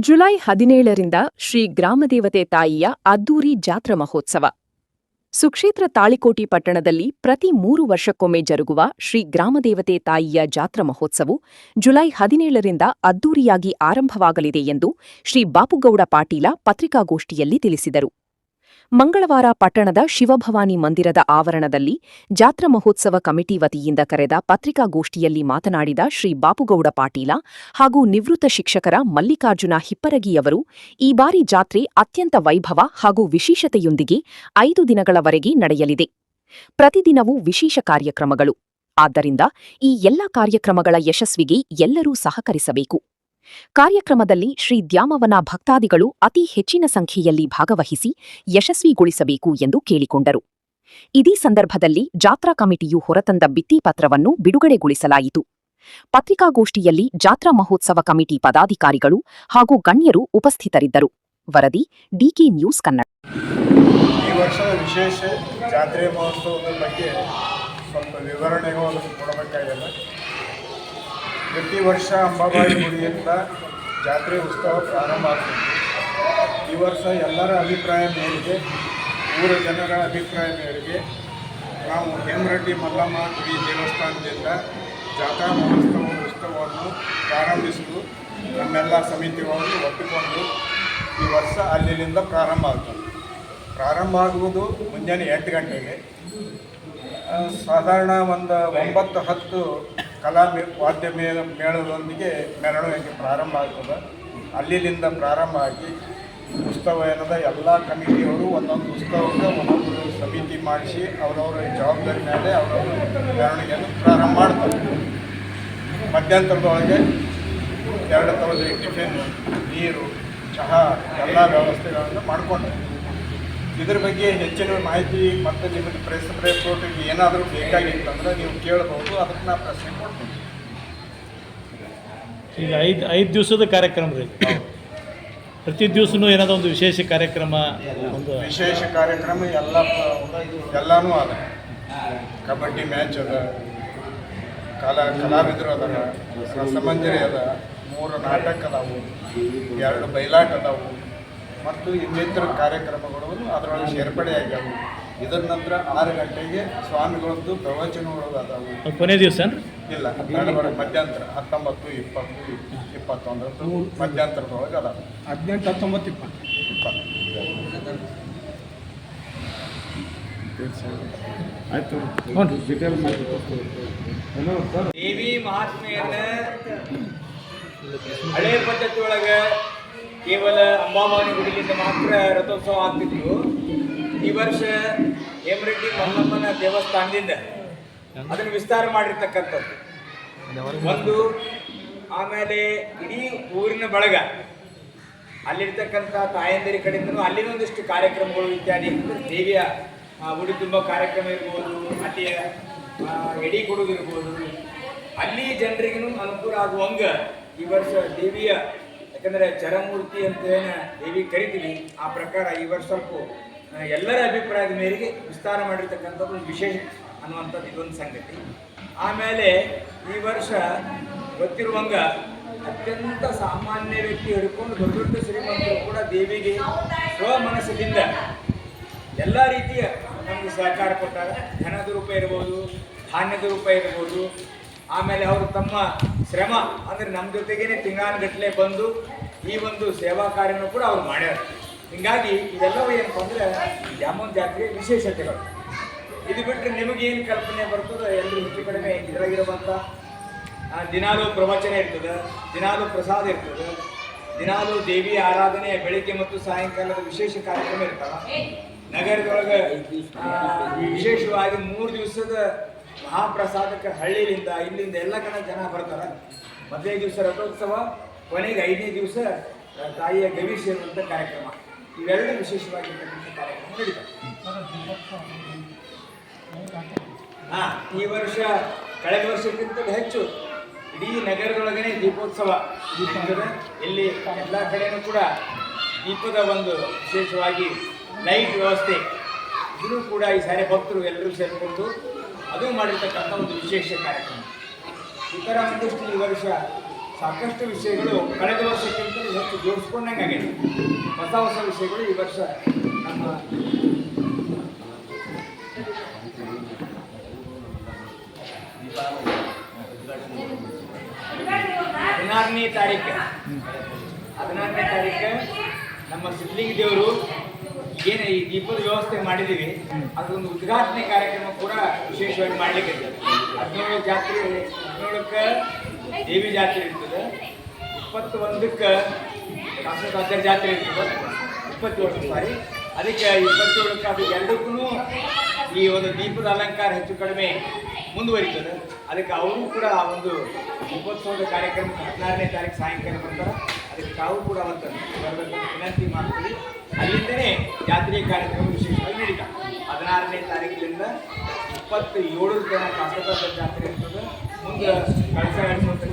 July 17ರಿಂದ Shri ಗ್ರಾಮದೇವತೆ ತಾಯಿಯ ಅದ್ದೂರಿ ಜಾತ್ರಾ ಮಹೋತ್ಸವ. ಸುಕ್ಷೇತ್ರ ತಾಳಿಕೋಟಿ ಪಟ್ಟಣದಲ್ಲಿ ಪ್ರತಿ 3 ವರ್ಷಕ್ಕೊಮ್ಮೆ ಜರುಗುವ ಶ್ರೀ ಗ್ರಾಮದೇವತೆ ತಾಯಿಯ ಜಾತ್ರಾ ಮಹೋತ್ಸವವು ಜುಲೈ 17ರಿಂದ ಅದ್ದೂರಿಯಾಗಿ ಆರಂಭವಾಗಲಿದೆ ಎಂದು ಶ್ರೀ ಬಾಪುಗೌಡ ಪಾಟೀಲ ಪತ್ರಿಕಾಗೋಷ್ಠಿಯಲ್ಲಿ ತಿಳಿಸಿದರು. ಮಂಗಳವಾರ ಪಟ್ಟಣದ ಶಿವಭವಾನಿ ಮಂದಿರದ ಆವರಣದಲ್ಲಿ ಜಾತ್ರಾ ಮಹೋತ್ಸವ ಕಮಿಟಿ ವತಿಯಿಂದ ಕರೆದ ಪತ್ರಿಕಾಗೋಷ್ಠಿಯಲ್ಲಿ ಮಾತನಾಡಿದ ಶ್ರೀ ಬಾಪುಗೌಡ ಪಾಟೀಲ ಹಾಗೂ ನಿವೃತ್ತ ಶಿಕ್ಷಕರ ಮಲ್ಲಿಕಾರ್ಜುನ ಹಿಪ್ಪರಗಿಯವರು, ಈ ಬಾರಿ ಜಾತ್ರೆ ಅತ್ಯಂತ ವೈಭವ ಹಾಗೂ ವಿಶೇಷತೆಯೊಂದಿಗೆ 5 ದಿನಗಳವರೆಗೆ ನಡೆಯಲಿದೆ. ಪ್ರತಿದಿನವೂ ವಿಶೇಷ ಕಾರ್ಯಕ್ರಮಗಳು. ಆದ್ದರಿಂದ ಈ ಎಲ್ಲ ಕಾರ್ಯಕ್ರಮಗಳ ಯಶಸ್ವಿಗೆ ಎಲ್ಲರೂ ಸಹಕರಿಸಬೇಕು. ಕಾರ್ಯಕ್ರಮದಲ್ಲಿ ಶ್ರೀ ದ್ಯಾಮವನ ಭಕ್ತಾದಿಗಳು ಅತಿ ಹೆಚ್ಚಿನ ಸಂಖ್ಯೆಯಲ್ಲಿ ಭಾಗವಹಿಸಿ ಯಶಸ್ವಿಗೊಳಿಸಬೇಕು ಎಂದು ಕೇಳಿಕೊಂಡರು. ಇದೇ ಸಂದರ್ಭದಲ್ಲಿ ಜಾತ್ರಾ ಕಮಿಟಿಯು ಹೊರತಂದ ಭಿತ್ತಿಪತ್ರವನ್ನು ಬಿಡುಗಡೆಗೊಳಿಸಲಾಯಿತು. ಪತ್ರಿಕಾಗೋಷ್ಠಿಯಲ್ಲಿ ಜಾತ್ರಾ ಮಹೋತ್ಸವ ಕಮಿಟಿ ಪದಾಧಿಕಾರಿಗಳು ಹಾಗೂ ಗಣ್ಯರು ಉಪಸ್ಥಿತರಿದ್ದರು. ವರದಿ ಡಿಕೆ ನ್ಯೂಸ್ ಕನ್ನಡ. ಈ ವರ್ಷದ ವಿಶೇಷ ಜಾತ್ರೆ ಮಹೋತ್ಸವದ ಬಗ್ಗೆ ಸ್ವಲ್ಪ ವಿವರಣೆಗಳು ಕೊಡಬೇಕಾಗಿದೆ. ಪ್ರತಿ ವರ್ಷ ಅಂಬಾಬಾಯಿ ಗುಡಿಯಿಂದ ಜಾತ್ರೆ ಉತ್ಸವ ಪ್ರಾರಂಭ ಆಗ್ತದೆ. ಈ ವರ್ಷ ಎಲ್ಲರ ಅಭಿಪ್ರಾಯ ಮೇರೆಗೆ, ಊರ ಜನರ ಅಭಿಪ್ರಾಯ ಮೇರೆಗೆ ನಾವು ಹೇಮರೆಡ್ಡಿ ಮಲ್ಲಮ್ಮ ಗುಡಿ ದೇವಸ್ಥಾನದಿಂದ ಜಾತ್ರಾ ಉತ್ಸವವನ್ನು ಪ್ರಾರಂಭಿಸಲು ನಮ್ಮೆಲ್ಲ ಸಮಿತಿಗಳನ್ನು ಒಪ್ಪಿಕೊಂಡು ಈ ವರ್ಷ ಅಲ್ಲಿಂದ ಪ್ರಾರಂಭ ಆಗ್ತದೆ. ಪ್ರಾರಂಭ ಆಗುವುದು ಮುಂಜಾನೆ 8 ಗಂಟೆಗೆ. ಸಾಧಾರಣ ಒಂದು 9-10 ಕಲಾ ವಾದ್ಯ ಮೇಳದೊಂದಿಗೆ ಮೆರವಣಿಗೆ ಪ್ರಾರಂಭ ಆಗ್ತದೆ. ಅಲ್ಲಿಂದ ಪ್ರಾರಂಭ ಆಗಿ ಉತ್ಸವ ಏನದ ಎಲ್ಲ ಕಮಿಟಿಯವರು ಒಂದೊಂದು ಉತ್ಸವಕ್ಕೆ ಒಂದೊಂದು ಸಮಿತಿ ಮಾಡಿಸಿ ಅವರವರ ಜವಾಬ್ದಾರಿ ಮೇಲೆ ಅವರವರು ಮೆರವಣಿಗೆಯನ್ನು ಪ್ರಾರಂಭ ಮಾಡ್ತಾರೆ. ಮಧ್ಯಂತರದೊಳಗೆ 2 ಥರದ ಟಿಫಿನ್, ನೀರು, ಚಹಾ ಎಲ್ಲ ವ್ಯವಸ್ಥೆಗಳನ್ನು ಮಾಡಿಕೊಂಡ್ರೆ ಇದ್ರ ಬಗ್ಗೆ ಹೆಚ್ಚಿನ ಮಾಹಿತಿ ಮತ್ತು ನಿಮಗೆ ಪ್ರೆಸ್ ರಿಪೋರ್ಟಿಗೆ ಏನಾದರೂ ಬೇಕಾಗಿತ್ತಂದ್ರೆ ನೀವು ಕೇಳಬಹುದು. ಅದಕ್ಕೆ ನಾನು ಪ್ರಶ್ನೆ ಕೊಡ್ತೀನಿ. ಈಗ 5 ದಿವಸದ ಕಾರ್ಯಕ್ರಮ ರೀ. ಪ್ರತಿ ದಿವಸನೂ ಏನಾದರೂ ಒಂದು ವಿಶೇಷ ಕಾರ್ಯಕ್ರಮ, ಒಂದು ವಿಶೇಷ ಕಾರ್ಯಕ್ರಮ ಎಲ್ಲನೂ ಅದ. ಕಬಡ್ಡಿ ಮ್ಯಾಚ್ ಅದ, ಕಲಾವಿದರು ಅದಾರ, ರಸಮಂಜರಿ ಅದ, 3 ನಾಟಕ ಅದಾವು, 2 ಬಯಲಾಟ ಅದಾವು ಮತ್ತು ಇನ್ನಿತರ ಕಾರ್ಯಕ್ರಮಗಳು ಅದರೊಳಗೆ ಸೇರ್ಪಡೆ ಆಗ್ಯಾವು. ಇದರ ನಂತರ 6 ಗಂಟೆಗೆ ಸ್ವಾಮಿಗಳದ್ದು ಪ್ರವಚನಗಳು ಅದಾವು. ಕೊನೆ ದಿವಸ ಇಲ್ಲ, ಮಧ್ಯಂತರ 19, 20, 21 ಮಧ್ಯಂತರದೊಳಗೆ ಅದಾವೆ. 18, 19, 20. ದೇವಿ ಮಹಾತ್ಮೆಯನ್ನ ಹಳೆ ಪದ್ಧತಿ ಒಳಗೆ ಕೇವಲ ಅಂಬಾಭವಾನಿ ಗುಡಿಯಿಂದ ಮಾತ್ರ ರಥೋತ್ಸವ ಆಗ್ತಿತ್ತು. ಈ ವರ್ಷ ಹೇಮರೆಡ್ಡಿ ಮಲ್ಲಮ್ಮನ ದೇವಸ್ಥಾನದಿಂದ ಅದನ್ನು ವಿಸ್ತಾರ ಮಾಡಿರ್ತಕ್ಕಂಥದ್ದು ಒಂದು. ಆಮೇಲೆ ಇಡೀ ಊರಿನ ಬಳಗ, ಅಲ್ಲಿರ್ತಕ್ಕಂಥ ತಾಯಂದಿರ ಕಡೆಯಿಂದನೂ ಅಲ್ಲಿನ ಒಂದಿಷ್ಟು ಕಾರ್ಯಕ್ರಮಗಳು ಇತ್ಯಾದಿ, ದೇವಿಯ ಗುಡಿ ತುಂಬ ಕಾರ್ಯಕ್ರಮ ಇರ್ಬೋದು, ಅಲ್ಲಿಯ ಎಡಿ ಕೊಡೋದಿರ್ಬೋದು, ಅಲ್ಲಿ ಜನರಿಗೂ ಅನುಕೂಲ ಆಗುವಂಗ ಈ ವರ್ಷ ದೇವಿಯ, ಯಾಕಂದರೆ ಚರಮೂರ್ತಿ ಅಂತ ಏನು ದೇವಿ ಕರಿತೀವಿ, ಆ ಪ್ರಕಾರ ಈ ವರ್ಷ ಸ್ವಲ್ಪ ಎಲ್ಲರ ಅಭಿಪ್ರಾಯದ ಮೇರೆಗೆ ವಿಸ್ತಾರ ಮಾಡಿರ್ತಕ್ಕಂಥದ್ದು ಒಂದು ವಿಶೇಷ ಅನ್ನುವಂಥದ್ದು ಇದೊಂದು ಸಂಗತಿ. ಆಮೇಲೆ ಈ ವರ್ಷ ಗೊತ್ತಿರುವಂಗ ಅತ್ಯಂತ ಸಾಮಾನ್ಯ ವ್ಯಕ್ತಿ ಹಿಡ್ಕೊಂಡು ದೊಡ್ಡ ದೊಡ್ಡ ಶ್ರೀಮಂತರು ಕೂಡ ದೇವಿಗೆ ಸ್ವಮನಸ್ಸಿನಿಂದ ಎಲ್ಲ ರೀತಿಯ ನಮಗೆ ಸಹಕಾರ ಕೊಟ್ಟಾಗ, ಧನದ ರೂಪ ಇರ್ಬೋದು, ಧಾನ್ಯದ ರೂಪ ಇರ್ಬೋದು. ಆಮೇಲೆ ಅವರು ತಮ್ಮ ಶ್ರಮ ಅಂದರೆ ನಮ್ಮ ಜೊತೆಗೇನೆ ತಿಂಗಳಾನುಗಟ್ಟಲೆ ಬಂದು ಈ ಒಂದು ಸೇವಾ ಕಾರ್ಯನೂ ಕೂಡ ಅವ್ರು ಮಾಡ್ಯಾರ. ಹೀಗಾಗಿ ಇದೆಲ್ಲವೂ ಏನಪ್ಪ ಅಂದರೆ ದ್ಯಾಮವ್ವನ ಜಾತ್ರೆಯ ವಿಶೇಷತೆಗಳು. ಇದು ಬಿಟ್ಟರೆ ನಿಮಗೇನು ಕಲ್ಪನೆ ಬರ್ತದೆ, ಎಲ್ಲರೂ ಹೆಚ್ಚು ಕಡಿಮೆ ಇದರಾಗಿರುವಂಥ ದಿನಾಲೂ ಪ್ರವಚನ ಇರ್ತದೆ, ದಿನಾಲೂ ಪ್ರಸಾದ ಇರ್ತದೆ, ದಿನಾಲೂ ದೇವಿಯ ಆರಾಧನೆ ಬೆಳಿಗ್ಗೆ ಮತ್ತು ಸಾಯಂಕಾಲದ ವಿಶೇಷ ಕಾರ್ಯಕ್ರಮ ಇರ್ತಾವೆ. ನಗರದೊಳಗೆ ವಿಶೇಷವಾಗಿ 3 ದಿವಸದ ಮಹಾಪ್ರಸಾದಕ್ಕೆ ಹಳ್ಳಿಯಿಂದ ಇಲ್ಲಿಂದ ಎಲ್ಲ ಕಡೆ ಜನ ಬರ್ತಾರೆ. ಮೊದಲನೇ ದಿವಸ ರಥೋತ್ಸವ, ಕೊನೆಗೆ 5ನೇ ದಿವಸ ತಾಯಿಯ ಗವಿ ಸೇರುವಂಥ ಕಾರ್ಯಕ್ರಮ. ಇವೆರಡು ವಿಶೇಷವಾಗಿರ್ತಕ್ಕಂಥ ಕಾರ್ಯಕ್ರಮ ನಡೀತವೆ. ಈ ವರ್ಷ ಕಳೆದ ವರ್ಷಕ್ಕಿಂತ ಹೆಚ್ಚು ಇಡೀ ನಗರದೊಳಗನೆ ದೀಪೋತ್ಸವ ನಡೀತದೆ. ಇಲ್ಲಿ ಎಲ್ಲ ಕಡೆಯೂ ಕೂಡ ದೀಪದ ಒಂದು ವಿಶೇಷವಾಗಿ ಲೈಟ್ ವ್ಯವಸ್ಥೆ, ಇದೂ ಕೂಡ ಈ ಸಾರಿ ಭಕ್ತರು ಎಲ್ಲರೂ ಸೇರಿಕೊಂಡು ಅದು ಮಾಡಿರ್ತಕ್ಕಂಥ ಒಂದು ವಿಶೇಷ ಕಾರ್ಯಕ್ರಮ. ಈ ಥರ ಒಂದಿಷ್ಟು ಈ ವರ್ಷ ಸಾಕಷ್ಟು ವಿಷಯಗಳು ಕಳೆದ ವರ್ಷಕ್ಕಿಂತ ಹೆಚ್ಚು ಜೋಡಿಸ್ಕೊಂಡಂಗೆ ಹೊಸ ಹೊಸ ವಿಷಯಗಳು ಈ ವರ್ಷ ನಮ್ಮ 16ನೇ ತಾರೀಕು ನಮ್ಮ ಸಿದ್ಧಲಿಂಗ ದೇವರು ಏನು ಈ ದೀಪದ ವ್ಯವಸ್ಥೆ ಮಾಡಿದ್ದೀವಿ ಅದೊಂದು ಉದ್ಘಾಟನೆ ಕಾರ್ಯಕ್ರಮ ಕೂಡ ವಿಶೇಷವಾಗಿ ಮಾಡಲಿಕ್ಕೆ 17ಕ್ಕೆ ದೇವಿ ಜಾತ್ರೆ ಇರ್ತದೆ, 21ಕ್ಕೆ ಕಾಸರಗಾಜರ ಜಾತ್ರೆ ಇರ್ತದೆ, 27 ಸಾರಿ ಅದಕ್ಕೆ 27ಕ್ಕೆ ಅದು ಎರಡಕ್ಕೂ ಈ ಒಂದು ದೀಪದ ಅಲಂಕಾರ ಹೆಚ್ಚು ಕಡಿಮೆ ಮುಂದುವರಿತದೆ. ಅದಕ್ಕೆ ಅವರು ಕೂಡ ಆ ಒಂದು ದೀಪೋತ್ಸವದ ಕಾರ್ಯಕ್ರಮಕ್ಕೆ 16ನೇ ತಾರೀಕು ಸಾಯಂಕಾಲ ಬರ್ತಾರೆ. ಅದಕ್ಕೆ ತಾವು ಕೂಡ ಅವತ್ತು ಬರಬೇಕು ವಿನಂತಿ ಮಾಡ್ತೀವಿ. ಅಲ್ಲಿಂದನೇ ಜಾತ್ರೆಯ ಕಾರ್ಯಕ್ರಮ ವಿಶೇಷವಾಗಿ ನಡೀತಾ 16ನೇ ತಾರೀಕಿನಿಂದ 27 ತನಕ ಕಾಸರಗಾಜರ ಜಾತ್ರೆ ಇರ್ತದೆ. ಮುಂದೆ ಕಳಸ ಎಳಿಸುವಂಥ